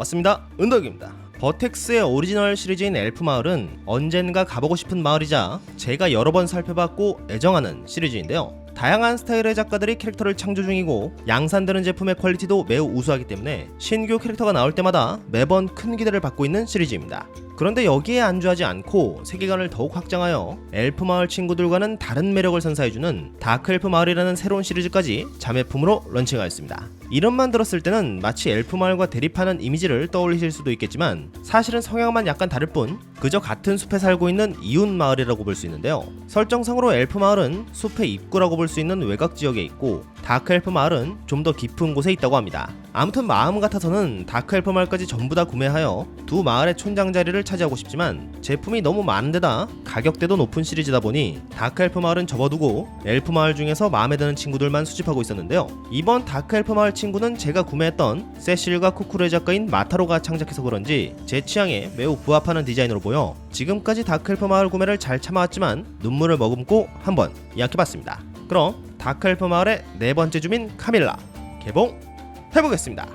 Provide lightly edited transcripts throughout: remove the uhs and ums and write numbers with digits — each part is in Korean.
반갑습니다. 은덕입니다. 버텍스의 오리지널 시리즈인 엘프마을은 언젠가 가보고 싶은 마을이자 제가 여러 번 살펴봤고 애정하는 시리즈인데요. 다양한 스타일의 작가들이 캐릭터를 창조 중이고 양산되는 제품의 퀄리티도 매우 우수하기 때문에 신규 캐릭터가 나올 때마다 매번 큰 기대를 받고 있는 시리즈입니다. 그런데 여기에 안주하지 않고 세계관을 더욱 확장하여 엘프마을 친구들과는 다른 매력을 선사해주는 다크엘프마을이라는 새로운 시리즈까지 자매품으로 런칭하였습니다. 이름만 들었을 때는 마치 엘프마을과 대립하는 이미지를 떠올리실 수도 있겠지만 사실은 성향만 약간 다를 뿐 그저 같은 숲에 살고 있는 이웃 마을이라고 볼 수 있는데요. 설정상으로 엘프마을은 숲의 입구라고 볼 수 있는 외곽 지역에 있고 다크엘프마을은 좀 더 깊은 곳에 있다고 합니다. 아무튼 마음 같아서는 다크엘프마을까지 전부 다 구매하여 두 마을의 촌장 자리를 차지하고 싶지만 제품이 너무 많은데다 가격대도 높은 시리즈다 보니 다크엘프마을은 접어두고 엘프마을 중에서 마음에 드는 친구들만 수집하고 있었는데요. 이번 다크엘프마을 친구는 제가 구매했던 세실과 쿠쿠르의 작가인 마타로가 창작해서 그런지 제 취향에 매우 부합하는 디자인으로 보여 지금까지 다크엘프마을 구매를 잘 참아왔지만 눈물을 머금고 한번 예약해봤습니다. 그럼 다크엘프마을의 네 번째 주민 카밀라 개봉해보겠습니다.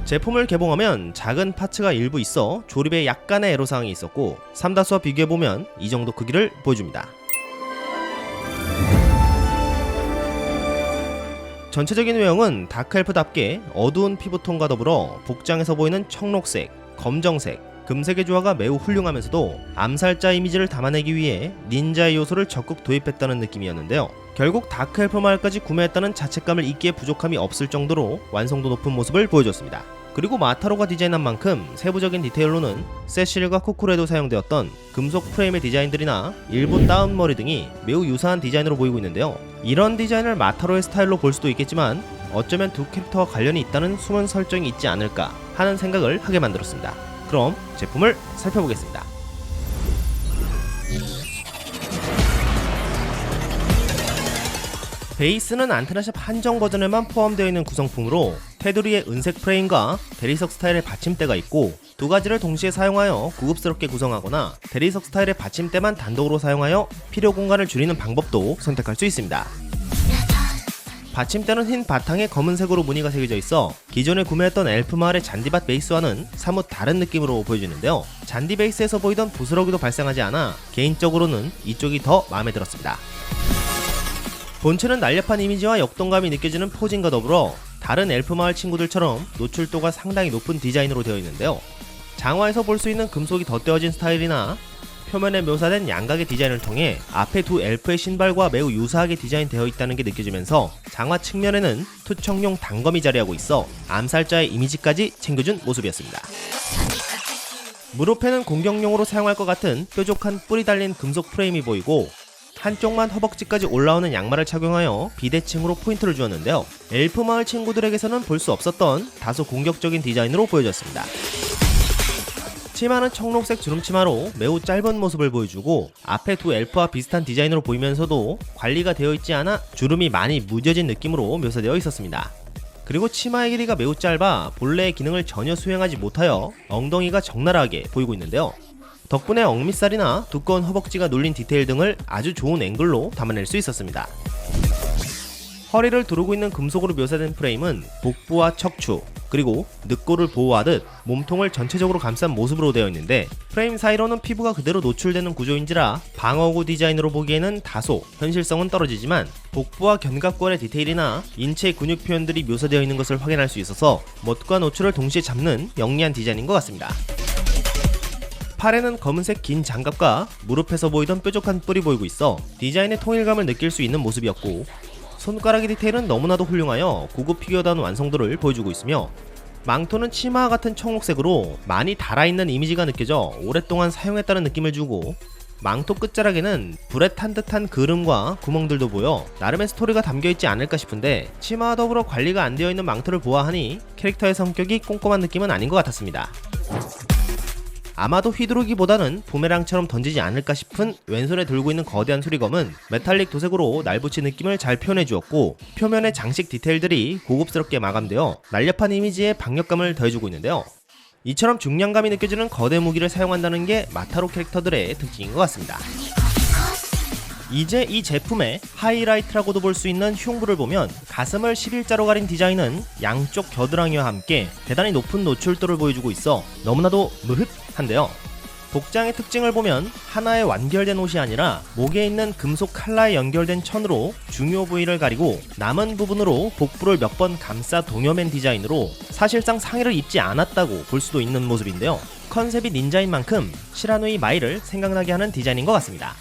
제품을 개봉하면 작은 파츠가 일부 있어 조립에 약간의 애로사항이 있었고 삼다수와 비교해보면 이 정도 크기를 보여줍니다. 전체적인 외형은 다크엘프답게 어두운 피부톤과 더불어 복장에서 보이는 청록색, 검정색, 금색의 조화가 매우 훌륭하면서도 암살자 이미지를 담아내기 위해 닌자의 요소를 적극 도입했다는 느낌이었는데요. 결국 다크엘프마을까지 구매했다는 자책감을 잊기에 부족함이 없을 정도로 완성도 높은 모습을 보여줬습니다. 그리고 마타로가 디자인한 만큼 세부적인 디테일로는 세실과 쿠쿠르에도 사용되었던 금속 프레임의 디자인들이나 일부 다운머리 등이 매우 유사한 디자인으로 보이고 있는데요. 이런 디자인을 마타로의 스타일로 볼 수도 있겠지만 어쩌면 두 캐릭터와 관련이 있다는 숨은 설정이 있지 않을까 하는 생각을 하게 만들었습니다. 그럼 제품을 살펴보겠습니다. 베이스는 안테나샵 한정 버전에만 포함되어 있는 구성품으로 테두리의 은색 프레임과 대리석 스타일의 받침대가 있고 두 가지를 동시에 사용하여 고급스럽게 구성하거나 대리석 스타일의 받침대만 단독으로 사용하여 필요 공간을 줄이는 방법도 선택할 수 있습니다. 받침대는 흰 바탕에 검은색으로 무늬가 새겨져 있어 기존에 구매했던 엘프마을의 잔디밭 베이스와는 사뭇 다른 느낌으로 보여지는데요. 잔디 베이스에서 보이던 부스러기도 발생하지 않아 개인적으로는 이쪽이 더 마음에 들었습니다. 본체는 날렵한 이미지와 역동감이 느껴지는 포징과 더불어 다른 엘프마을 친구들처럼 노출도가 상당히 높은 디자인으로 되어 있는데요. 장화에서 볼 수 있는 금속이 덧대어진 스타일이나 표면에 묘사된 양각의 디자인을 통해 앞에 두 엘프의 신발과 매우 유사하게 디자인되어 있다는 게 느껴지면서 장화 측면에는 투척용 단검이 자리하고 있어 암살자의 이미지까지 챙겨준 모습이었습니다. 무릎에는 공격용으로 사용할 것 같은 뾰족한 뿔이 달린 금속 프레임이 보이고 한쪽만 허벅지까지 올라오는 양말을 착용하여 비대칭으로 포인트를 주었는데요. 엘프마을 친구들에게서는 볼 수 없었던 다소 공격적인 디자인으로 보여졌습니다. 치마는 청록색 주름치마로 매우 짧은 모습을 보여주고 앞에 두 엘프와 비슷한 디자인으로 보이면서도 관리가 되어 있지 않아 주름이 많이 무뎌진 느낌으로 묘사되어 있었습니다. 그리고 치마의 길이가 매우 짧아 본래의 기능을 전혀 수행하지 못하여 엉덩이가 적나라하게 보이고 있는데요. 덕분에 억밑살이나 두꺼운 허벅지가 눌린 디테일 등을 아주 좋은 앵글로 담아낼 수 있었습니다. 허리를 두르고 있는 금속으로 묘사된 프레임은 복부와 척추, 그리고 늑골을 보호하듯 몸통을 전체적으로 감싼 모습으로 되어 있는데, 프레임 사이로는 피부가 그대로 노출되는 구조인지라 방어구 디자인으로 보기에는 다소 현실성은 떨어지지만 복부와 견갑골의 디테일이나 인체 근육 표현들이 묘사되어 있는 것을 확인할 수 있어서 멋과 노출을 동시에 잡는 영리한 디자인인 것 같습니다. 팔에는 검은색 긴 장갑과 무릎에서 보이던 뾰족한 뿔이 보이고 있어 디자인의 통일감을 느낄 수 있는 모습이었고, 손가락의 디테일은 너무나도 훌륭하여 고급 피규어다운 완성도를 보여주고 있으며, 망토는 치마와 같은 청록색으로 많이 달아있는 이미지가 느껴져 오랫동안 사용했다는 느낌을 주고, 망토 끝자락에는 불에 탄 듯한 그름과 구멍들도 보여 나름의 스토리가 담겨있지 않을까 싶은데, 치마와 더불어 관리가 안 되어 있는 망토를 보아하니 캐릭터의 성격이 꼼꼼한 느낌은 아닌 것 같았습니다. 아마도 휘두르기보다는 부메랑처럼 던지지 않을까 싶은 왼손에 들고 있는 거대한 수리검은 메탈릭 도색으로 날붙이 느낌을 잘 표현해 주었고, 표면의 장식 디테일들이 고급스럽게 마감되어 날렵한 이미지에 박력감을 더해주고 있는데요. 이처럼 중량감이 느껴지는 거대 무기를 사용한다는 게 마타로 캐릭터들의 특징인 것 같습니다. 이제 이 제품의 하이라이트라고도 볼 수 있는 흉부를 보면, 가슴을 11자로 가린 디자인은 양쪽 겨드랑이와 함께 대단히 높은 노출도를 보여주고 있어 너무나도 무릇한데요. 복장의 특징을 보면 하나의 완결된 옷이 아니라 목에 있는 금속 칼라에 연결된 천으로 중요 부위를 가리고 남은 부분으로 복부를 몇 번 감싸 동여맨 디자인으로 사실상 상의를 입지 않았다고 볼 수도 있는 모습인데요. 컨셉이 닌자인 만큼 시라누이 마이를 생각나게 하는 디자인인 것 같습니다.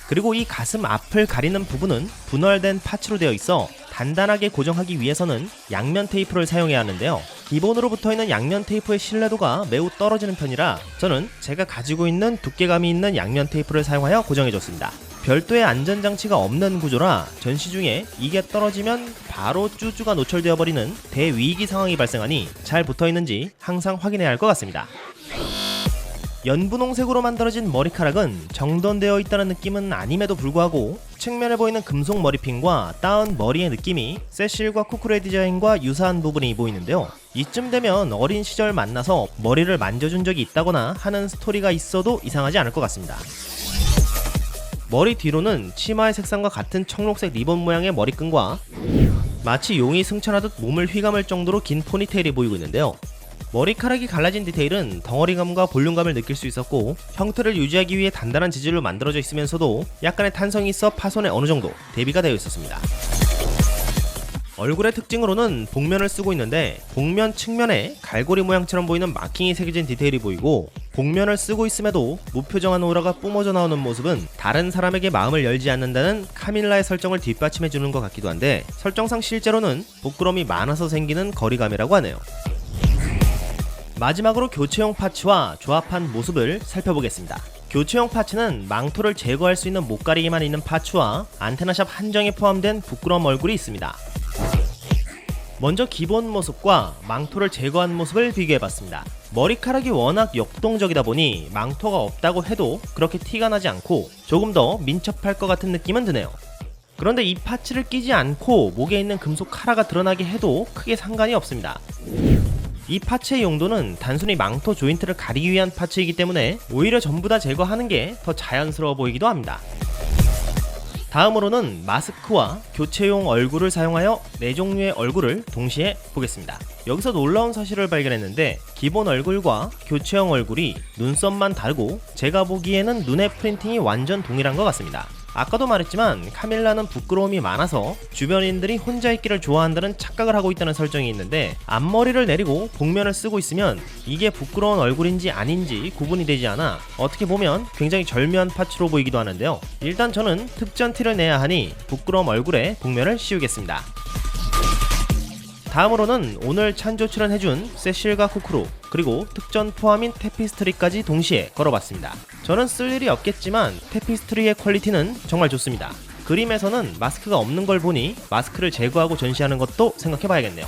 그리고 이 가슴 앞을 가리는 부분은 분할된 파츠로 되어 있어 단단하게 고정하기 위해서는 양면 테이프를 사용해야 하는데요. 기본으로 붙어있는 양면 테이프의 신뢰도가 매우 떨어지는 편이라 저는 제가 가지고 있는 두께감이 있는 양면 테이프를 사용하여 고정해줬습니다. 별도의 안전장치가 없는 구조라 전시 중에 이게 떨어지면 바로 쭈쭈가 노출되어 버리는 대위기 상황이 발생하니 잘 붙어있는지 항상 확인해야 할 것 같습니다. 연분홍색으로 만들어진 머리카락은 정돈되어 있다는 느낌은 아님에도 불구하고 측면에 보이는 금속 머리핀과 따은 머리의 느낌이 세실과 쿠쿠레 디자인과 유사한 부분이 보이는데요. 이쯤 되면 어린 시절 만나서 머리를 만져준 적이 있다거나 하는 스토리가 있어도 이상하지 않을 것 같습니다. 머리 뒤로는 치마의 색상과 같은 청록색 리본 모양의 머리끈과 마치 용이 승천하듯 몸을 휘감을 정도로 긴 포니테일이 보이고 있는데요. 머리카락이 갈라진 디테일은 덩어리감과 볼륨감을 느낄 수 있었고, 형태를 유지하기 위해 단단한 재질로 만들어져 있으면서도 약간의 탄성이 있어 파손에 어느정도 대비가 되어 있었습니다. 얼굴의 특징으로는 복면을 쓰고 있는데, 복면 측면에 갈고리 모양처럼 보이는 마킹이 새겨진 디테일이 보이고, 복면을 쓰고 있음에도 무표정한 오라가 뿜어져 나오는 모습은 다른 사람에게 마음을 열지 않는다는 카밀라의 설정을 뒷받침해주는 것 같기도 한데, 설정상 실제로는 부끄러움이 많아서 생기는 거리감이라고 하네요. 마지막으로 교체용 파츠와 조합한 모습을 살펴보겠습니다. 교체용 파츠는 망토를 제거할 수 있는 목가리기만 있는 파츠와 안테나샵 한정에 포함된 부끄러움 얼굴이 있습니다. 먼저 기본 모습과 망토를 제거한 모습을 비교해봤습니다. 머리카락이 워낙 역동적이다 보니 망토가 없다고 해도 그렇게 티가 나지 않고 조금 더 민첩할 것 같은 느낌은 드네요. 그런데 이 파츠를 끼지 않고 목에 있는 금속 카라가 드러나게 해도 크게 상관이 없습니다. 이 파츠의 용도는 단순히 망토 조인트를 가리기 위한 파츠이기 때문에 오히려 전부 다 제거하는 게 더 자연스러워 보이기도 합니다. 다음으로는 마스크와 교체용 얼굴을 사용하여 4종류의 얼굴을 동시에 보겠습니다. 여기서 놀라운 사실을 발견했는데, 기본 얼굴과 교체형 얼굴이 눈썹만 다르고 제가 보기에는 눈의 프린팅이 완전 동일한 것 같습니다. 아까도 말했지만 카밀라는 부끄러움이 많아서 주변인들이 혼자 있기를 좋아한다는 착각을 하고 있다는 설정이 있는데, 앞머리를 내리고 복면을 쓰고 있으면 이게 부끄러운 얼굴인지 아닌지 구분이 되지 않아 어떻게 보면 굉장히 절묘한 파츠로 보이기도 하는데요. 일단 저는 특전 티를 내야 하니 부끄러움 얼굴에 복면을 씌우겠습니다. 다음으로는 오늘 찬조 출연해준 세실과 쿠쿠루, 그리고 특전 포함인 테피스트리까지 동시에 걸어봤습니다. 저는 쓸 일이 없겠지만 테피스트리의 퀄리티는 정말 좋습니다. 그림에서는 마스크가 없는 걸 보니 마스크를 제거하고 전시하는 것도 생각해봐야겠네요.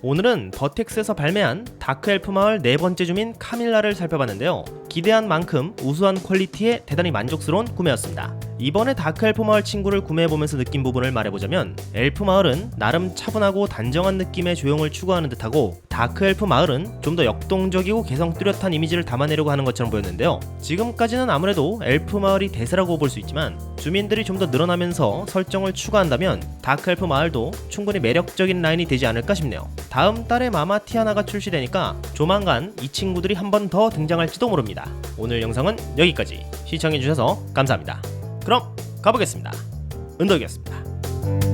오늘은 버텍스에서 발매한 다크엘프 마을 네 번째 주민 카밀라를 살펴봤는데요. 기대한 만큼 우수한 퀄리티에 대단히 만족스러운 구매였습니다. 이번에 다크엘프 마을 친구를 구매해보면서 느낀 부분을 말해보자면, 엘프 마을은 나름 차분하고 단정한 느낌의 조형을 추구하는 듯하고 다크엘프 마을은 좀 더 역동적이고 개성 뚜렷한 이미지를 담아내려고 하는 것처럼 보였는데요. 지금까지는 아무래도 엘프 마을이 대세라고 볼 수 있지만 주민들이 좀 더 늘어나면서 설정을 추가한다면 다크엘프 마을도 충분히 매력적인 라인이 되지 않을까 싶네요. 다음 달에 마마티아나가 출시되니까 조만간 이 친구들이 한 번 더 등장할지도 모릅니다. 오늘 영상은 여기까지. 시청해주셔서 감사합니다. 그럼 가보겠습니다. 은덕이었습니다.